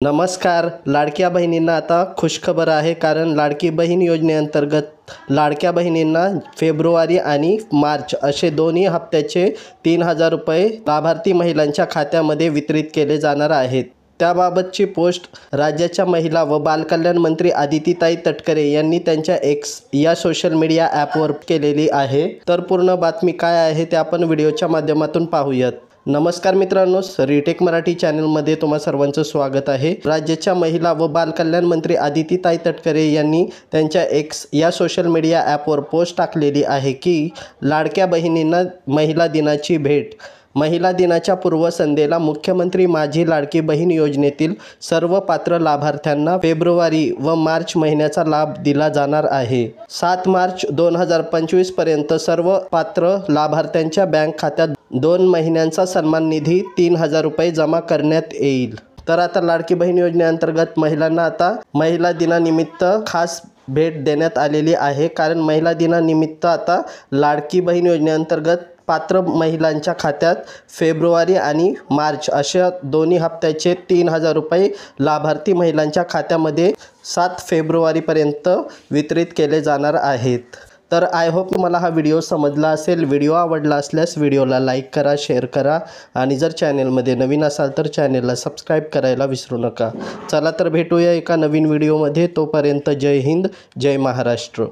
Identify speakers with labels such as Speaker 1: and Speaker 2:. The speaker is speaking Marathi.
Speaker 1: नमस्कार. लाडक्या बहिणींना आता खुशखबर आहे, कारण लाडकी बहीण योजनेअंतर्गत लाडक्या बहिणींना फेब्रुवारी आणि मार्च असे दोन्ही हप्त्याचे 3,000 रुपये लाभार्थी महिलांच्या खात्यामध्ये वितरित केले जाणार आहेत. त्याबाबतची पोस्ट राज्याच्या महिला व बालकल्याण मंत्री आदितीताई तटकरे यांनी त्यांच्या एक्स या सोशल मीडिया ॲपवर केलेली आहे. तर पूर्ण बातमी काय आहे ते आपण व्हिडिओच्या माध्यमातून पाहूयात. नमस्कार मित्रांनो, रिटेक मराठी चॅनलमध्ये तुम्हा सर्वांचं स्वागत आहे. राज्याच्या महिला व बालकल्याण मंत्री आदितीताई तटकरे यांनी त्यांच्या एक्स या सोशल मीडिया ॲपवर पोस्ट टाकलेली आहे की लाडक्या बहिणींना महिला दिनाची भेट. महिला दिनाच्या पूर्वसंध्येला मुख्यमंत्री माझी लाडकी बहीण योजनेतील सर्व पात्र लाभार्थ्यांना फेब्रुवारी व मार्च महिन्याचा लाभ दिला जाणार आहे. 7 मार्च 2025 पर्यंत सर्व पात्र लाभार्थ्यांच्या बँक खात्यात 2 महिन्यांचा सन्मान निधी 3,000 रुपये जमा करण्यात येईल. तर आता लाडकी बहीण योजनेअंतर्गत महिलांना आता महिला दिनानिमित्त खास भेट देण्यात आलेली आहे. कारण महिला दिनानिमित्त आता लाडकी बहीण योजनेअंतर्गत पात्र महिलांच्या खात्यात फेब्रुवारी आणि मार्च अशा दोन्ही हप्त्याचे 3,000 रुपये लाभार्थी महिलांच्या खात्यामध्ये 7 फेब्रुवारीपर्यंत वितरित केले जाणार आहेत. तर आय होप तुम्हाला हा व्हिडिओ समजला असेल. व्हिडिओ आवडला असल्यास व्हिडिओला लाईक करा, शेअर करा आणि जर चॅनलमध्ये नवीन असाल तर चॅनलला सबस्क्राईब करायला विसरू नका. चला तर भेटूया एका नवीन व्हिडिओमध्ये. तोपर्यंत जय हिंद, जय महाराष्ट्र.